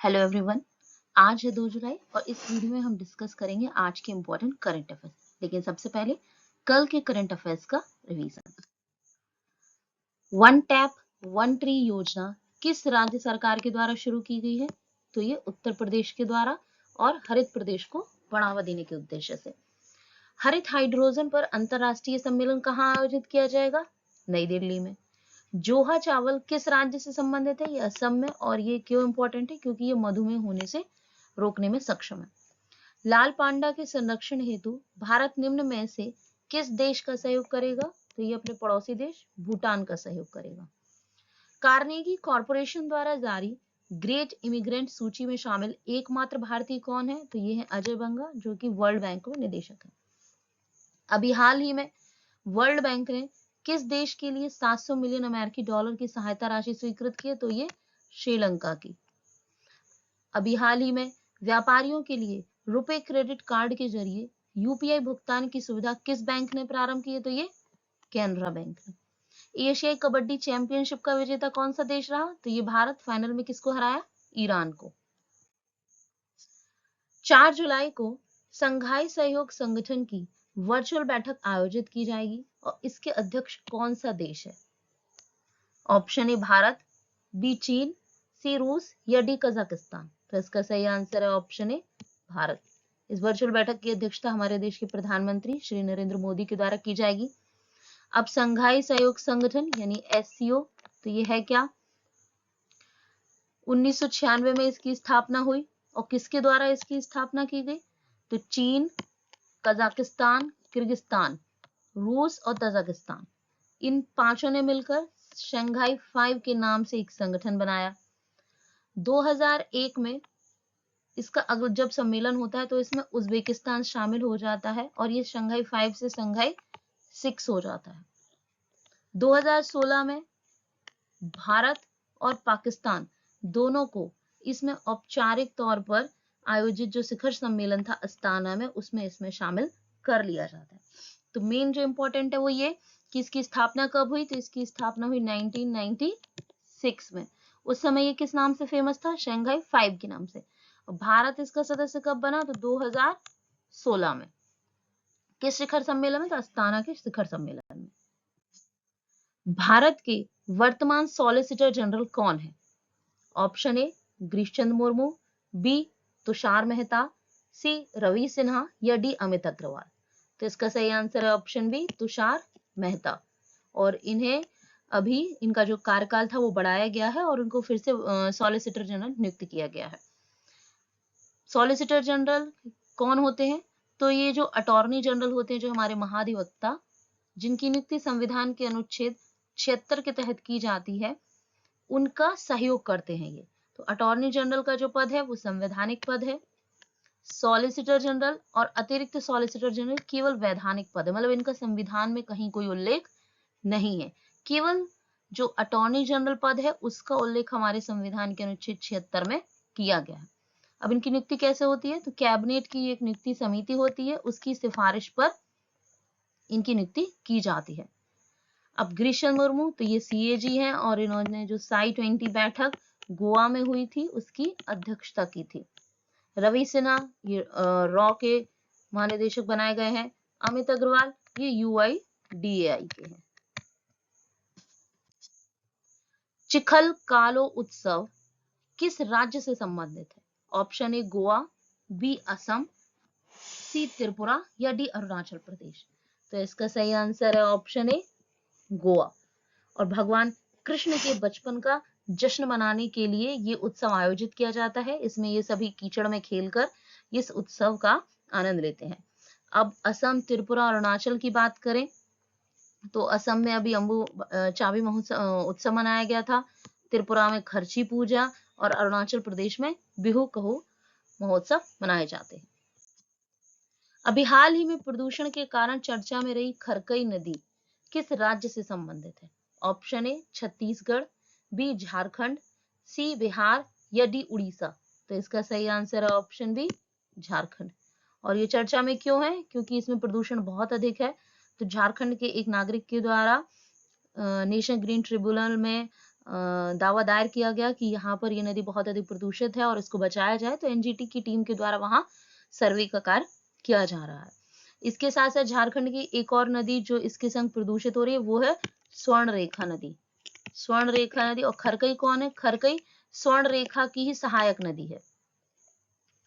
Hello everyone. आज है 2 जुलाई और इस वीडियो में हम डिस्कस करेंगे आज के इम्पोर्टेंट करंट अफेयर्स। लेकिन सबसे पहले कल के करंट अफेयर्स का revision. One tap one tree योजना किस राज्य सरकार के द्वारा शुरू की गई है? तो ये उत्तर प्रदेश के द्वारा और हरित प्रदेश को बढ़ावा देने के उद्देश्य से। हरित हाइड्रोजन पर अंतरराष्ट्रीय सम्मेलन कहाँ आयोजित किया जाएगा? नई दिल्ली में। जोहा चावल किस राज्य से संबंधित है? ये असम में। और ये क्यों इंपॉर्टेंट है? क्योंकि ये मधुमेह होने से रोकने में सक्षम है। लाल पांडा के संरक्षण हेतु भारत निम्न में से किस देश का सहयोग करेगा? तो ये अपने पड़ोसी देश भूटान का सहयोग करेगा। कार्नेगी कॉरपोरेशन द्वारा जारी ग्रेट इमिग्रेंट सूची में शामिल एकमात्र भारतीय कौन है? तो ये है अजय बंगा, जो कि वर्ल्ड बैंक में निदेशक है। अभी हाल ही में वर्ल्ड बैंक ने किस देश के लिए 700 मिलियन अमेरिकी डॉलर की सहायता राशि स्वीकृत की है? तो ये श्रीलंका की। अभी हाल ही में व्यापारियों के लिए रुपे क्रेडिट कार्ड के जरिए यूपीआई भुगतान की सुविधा किस बैंक ने प्रारंभ की है? तो ये कैनरा बैंक ने। एशियाई कबड्डी चैंपियनशिप का विजेता कौन सा देश रहा? तो ये भारत। फाइनल में किसको हराया? ईरान को। 4 जुलाई को संघाई सहयोग संगठन की वर्चुअल बैठक आयोजित की जाएगी और इसके अध्यक्ष कौन सा देश है? ऑप्शन ए भारत, बी चीन, सी रूस या डी कजाकिस्तान। तो इसका सही आंसर है ऑप्शन ए भारत। इस वर्चुअल बैठक की अध्यक्षता हमारे देश के प्रधानमंत्री श्री नरेंद्र मोदी के द्वारा की जाएगी। अब संघाई सहयोग संगठन यानी एससीओ, तो ये है क्या? 1996 में इसकी स्थापना हुई और किसके द्वारा इसकी स्थापना की गई? तो चीन, कजाकिस्तान, किर्गिस्तान, रूस और तजाकिस्तान, इन पांचों ने मिलकर शंघाई 5 के नाम से एक संगठन बनाया। 2001 में इसका अगर जब सम्मेलन होता है तो इसमें उज्बेकिस्तान शामिल हो जाता है और ये शंघाई 5 से शंघाई 6 हो जाता है। 2016 में भारत और पाकिस्तान दोनों को इसमें औपचारिक तौर पर आयोजित जो शिखर सम्मेलन था अस्ताना में, उसमें इसमें शामिल कर लिया जाता है। तो मेन जो इंपॉर्टेंट है वो ये कि इसकी स्थापना कब हुई? तो इसकी स्थापना हुई 1996 में। उस समय ये किस नाम से फेमस था? शंघाई 5 के नाम से। और भारत इसका सदस्य कब बना? तो 2016 में। किस शिखर सम्मेलन में? तो अस्ताना के शिखर सम्मेलन में। भारत के वर्तमान सॉलिसिटर जनरल कौन है? Option A Girish Chandra Murmu, B Tushar Mehta, C Ravi Sinha या डी अमित अग्रवाल। तो इसका सही आंसर है ऑप्शन बी तुषार मेहता। और इन्हें अभी इनका जो कार्यकाल था वो बढ़ाया गया है और उनको फिर से सॉलिसिटर जनरल नियुक्त किया गया है। सॉलिसिटर जनरल कौन होते हैं? तो ये जो अटॉर्नी जनरल होते हैं, जो हमारे महाधिवक्ता, जिनकी नियुक्ति संविधान के अनुच्छेद 76 के तहत की जाती है, उनका सहयोग करते हैं ये। तो अटॉर्नी जनरल का जो पद है वो संवैधानिक पद है। सॉलिसिटर जनरल और अतिरिक्त सॉलिसिटर जनरल केवल वैधानिक पद है, मतलब इनका संविधान में कहीं कोई उल्लेख नहीं है। केवल जो अटॉर्नी जनरल पद है उसका उल्लेख हमारे संविधान के अनुच्छेद 76 में किया गया है। अब इनकी नियुक्ति कैसे होती है? तो कैबिनेट की एक नियुक्ति समिति होती है, उसकी सिफारिश पर इनकी नियुक्ति की जाती है। अब गिरीश चंद्र मुर्मू, तो ये सीएजी हैं और इन्होंने जो साई 20 बैठक गोवा में हुई थी उसकी अध्यक्षता की थी। रवि सिन्हा ये रॉ के महानिदेशक बनाए गए हैं। अमित अग्रवाल ये यूआईडीएआई के हैं। चिखल कालो उत्सव किस राज्य से संबंधित है? Option A Goa, B Assam, C Tripura या डी अरुणाचल प्रदेश। तो इसका सही आंसर है ऑप्शन ए गोवा। और भगवान कृष्ण के बचपन का जश्न मनाने के लिए ये उत्सव आयोजित किया जाता है। इसमें ये सभी कीचड़ में खेलकर इस उत्सव का आनंद लेते हैं। अब असम, त्रिपुरा और अरुणाचल की बात करें तो असम में अभी अम्बु चाबी महोत्सव उत्सव मनाया गया था। त्रिपुरा में खर्ची पूजा और अरुणाचल प्रदेश में बिहू कहू महोत्सव मनाए जाते हैं। अभी हाल ही में प्रदूषण के कारण चर्चा में रही खरकई नदी किस राज्य से संबंधित है? Option A Chhattisgarh, B Jharkhand, C Bihar या डी उड़ीसा। तो इसका सही आंसर है ऑप्शन बी झारखंड। और ये चर्चा में क्यों है? क्योंकि इसमें प्रदूषण बहुत अधिक है। तो झारखंड के एक नागरिक के द्वारा नेशनल ग्रीन ट्रिब्यूनल में दावा दायर किया गया कि यहाँ पर ये नदी बहुत अधिक प्रदूषित है और इसको बचाया जाए, तो एनजीटी की टीम के द्वारा वहां सर्वे का कार्य किया जा रहा है। इसके साथ साथ झारखंड की एक और नदी जो इसके संग प्रदूषित हो रही है वो है स्वर्ण रेखा नदी। स्वर्ण रेखा नदी, और खरकई कौन है? खरकई स्वर्ण रेखा की ही सहायक नदी है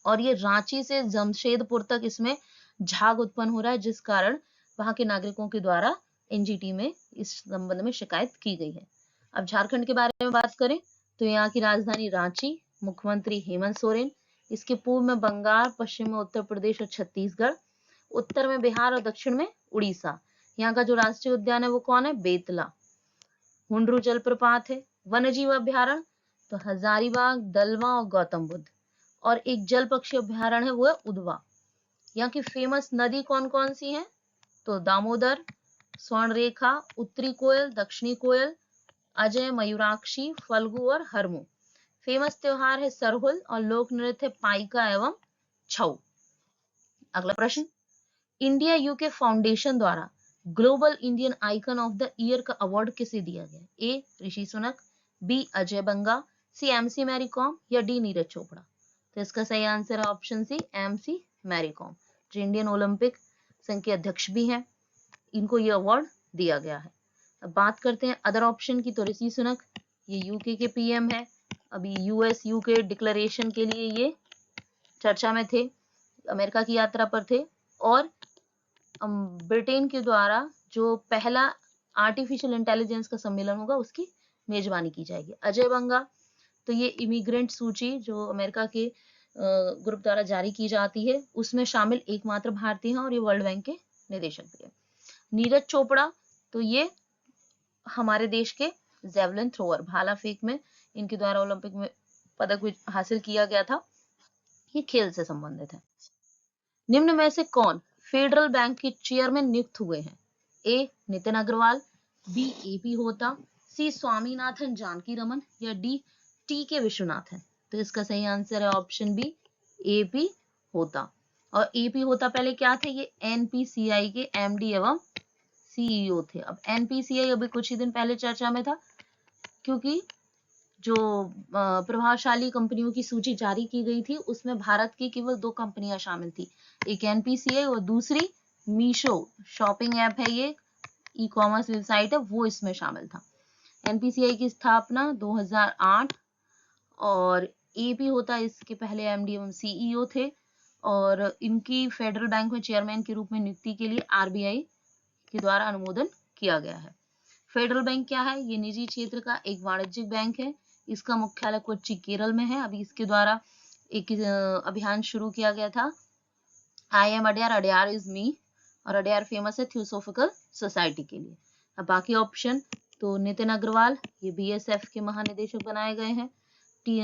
और ये रांची से जमशेदपुर तक इसमें झाग उत्पन्न हो रहा है, जिस कारण वहां के नागरिकों के द्वारा एनजीटी में इस संबंध में शिकायत की गई है। अब झारखंड के बारे में बात करें तो यहाँ की राजधानी रांची, मुख्यमंत्री हेमंत सोरेन, इसके पूर्व में बंगाल, पश्चिम में उत्तर प्रदेश और छत्तीसगढ़, उत्तर में बिहार और दक्षिण में उड़ीसा। यहाँ का जो राष्ट्रीय उद्यान है वो कौन है? बेतला। हुंडरू जलप्रपात है। वन्यजीव अभ्यारण्य तो हजारीबाग, दलवा और गौतम बुद्ध। और एक जल पक्षी अभ्यारण्य है वो है उदवा। यहाँ की फेमस नदी कौन कौन सी है? तो दामोदर, स्वर्ण रेखा, उत्तरी कोयल, दक्षिणी कोयल, अजय, मयूराक्षी, फल्गु और हरमू। फेमस त्योहार है सरहुल और लोक नृत्य पाइका एवं छऊ। अगला प्रश्न, इंडिया यूके फाउंडेशन द्वारा global Indian icon of the year का अवार्ड किसे दिया गया? A Rishi Sunak, B Ajay Banga, C MC Mary Kom या डी नीरज चोपड़ा। तो इसका सही आंसर है option C MC Mary Kom, जो इंडियन ओलंपिक संघ के अध्यक्ष भी हैं। इनको ये अवार्ड दिया गया है। अब बात करते हैं अदर ऑप्शन की, तो ऋषि सुनक ये यूके के पीएम है। अभी यूएस यूके डिक्लेरेशन के लिए ये चर्चा में थे, अमेरिका की यात्रा पर थे, और ब्रिटेन के द्वारा जो पहला आर्टिफिशियल इंटेलिजेंस का सम्मेलन होगा उसकी मेजबानी की जाएगी। अजय बंगा तो ये इमिग्रेंट सूची जो अमेरिका के ग्रुप द्वारा जारी की जाती है उसमें शामिल एकमात्र भारतीय हैं और ये वर्ल्ड बैंक के निदेशक भी है। नीरज चोपड़ा तो ये हमारे देश के जेवलिन थ्रोअर, भाला फेंक में इनके द्वारा ओलंपिक में पदक हासिल किया गया था, ये खेल से संबंधित है। निम्न में से कौन फेडरल बैंक के चेयरमैन नियुक्त हुए हैं? ए नितिन अग्रवाल, बी एपी होता, सी स्वामीनाथन जानकी रमन या डी टी के विश्वनाथन। तो इसका सही आंसर है ऑप्शन बी एपी होता। और एपी होता पहले क्या थे? ये एनपीसीआई के एमडी एवं सीईओ थे। अब एनपीसीआई अभी कुछ ही दिन पहले चर्चा में था क्योंकि जो प्रभावशाली कंपनियों की सूची जारी की गई थी उसमें भारत की केवल 2 कंपनियां शामिल थी, एक एनपीसीआई और दूसरी मीशो शॉपिंग ऐप है, ये ई कॉमर्स वेबसाइट है, वो इसमें शामिल था। एनपीसीआई की स्थापना 2008 और एपी होता इसके पहले एमडी एवं सीईओ थे और इनकी फेडरल बैंक में चेयरमैन के रूप में नियुक्ति के लिए आरबीआई के द्वारा अनुमोदन किया गया है। फेडरल बैंक क्या है? ये निजी क्षेत्र का एक वाणिज्यिक बैंक है। इसका मुख्यालय कोच्चि केरल में है। अभी इसके द्वारा एक अभियान शुरू किया गया था, I am Adyar, Adyar is me, और अडयार फेमस है थियोसोफिकल सोसाइटी के लिए। अब बाकी ऑप्शन तो नितिन अग्रवाल ये बीएसएफ के महानिदेशक बनाए गए हैं,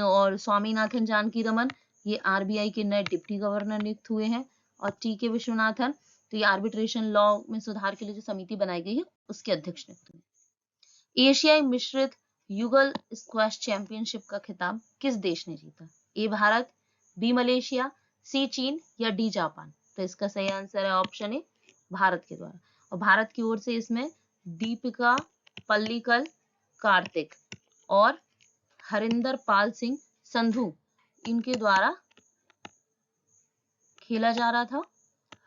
और स्वामीनाथन जानकी रमन ये आरबीआई के नए डिप्टी गवर्नर नियुक्त हुए हैं, और टी के विश्वनाथन तो ये आर्बिट्रेशन लॉ में सुधार के लिए जो समिति बनाई गई है उसके अध्यक्ष नियुक्त हुए। एशियाई मिश्रित युगल स्क्वैश चैंपियनशिप का खिताब किस देश ने जीता? ए भारत, बी मलेशिया, सी चीन या डी जापान। तो इसका सही आंसर है ऑप्शन ए भारत के द्वारा। और भारत की ओर से इसमें दीपिका पल्लिकल कार्तिक और हरिंदर पाल सिंह संधू इनके द्वारा खेला जा रहा था।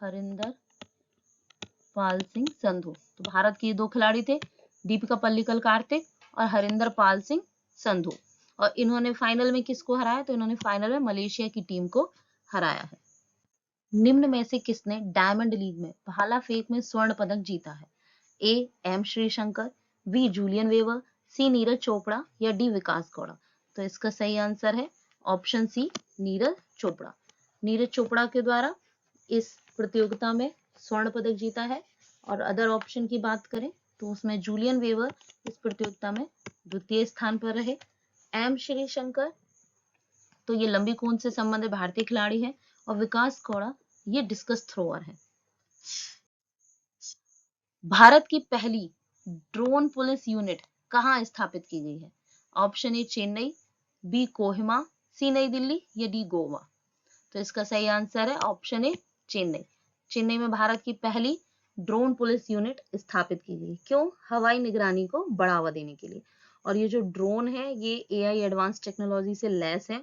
हरिंदर पाल सिंह संधू, तो भारत के 2 खिलाड़ी थे, दीपिका पल्लिकल कार्तिक और हरिंदर पाल सिंह संधू, और इन्होंने फाइनल में किसको हराया? तो इन्होंने फाइनल में मलेशिया की टीम को हराया है। निम्न में से किसने डायमंड लीग में भाला फेंक में स्वर्ण पदक जीता है? A M Sreeshankar, B Julian Weber, C Neeraj Chopra या डी विकास गौड़ा। तो इसका सही आंसर है ऑप्शन सी नीरज चोपड़ा। नीरज चोपड़ा के द्वारा इस प्रतियोगिता में स्वर्ण पदक जीता है। और अदर ऑप्शन की बात करें तो उसमें जूलियन वेवर इस प्रतियोगिता में द्वितीय स्थान पर रहे। एम श्रीशंकर तो ये लंबी कूद से संबंधित भारतीय खिलाड़ी है, और विकास गौड़ा ये डिस्कस थ्रोअर है। भारत की पहली ड्रोन पुलिस यूनिट कहाँ स्थापित की गई है? Option A Chennai, B Kohima, C New Delhi या डी गोवा। तो इसका सही आंसर है ऑप्शन ए चेन्नई। चेन्नई में भारत की पहली ड्रोन पुलिस यूनिट स्थापित की गई। क्यों? हवाई निगरानी को बढ़ावा देने के लिए। और ये जो ड्रोन है ये AI एडवांस टेक्नोलॉजी से लैस है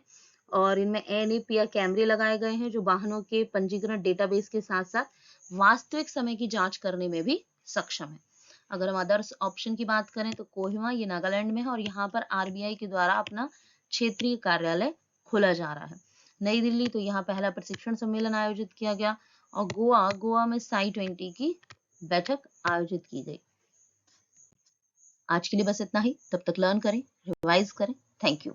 और इनमें NAPR कैमरे लगाए गए हैं जो वाहनों के पंजीकरण डेटाबेस के साथ साथ वास्तविक समय की जांच करने में भी सक्षम है। अगर हम अदर्स ऑप्शन की बात करें तो कोहिमा ये नागालैंड में है और यहाँ पर RBI के द्वारा अपना क्षेत्रीय कार्यालय खोला जा रहा है। नई दिल्ली तो यहाँ पहला प्रशिक्षण सम्मेलन आयोजित किया गया और गोवा में SAI-20 की बैठक आयोजित की गई। आज के लिए बस इतना ही, तब तक लर्न करें, रिवाइज करें। Thank you.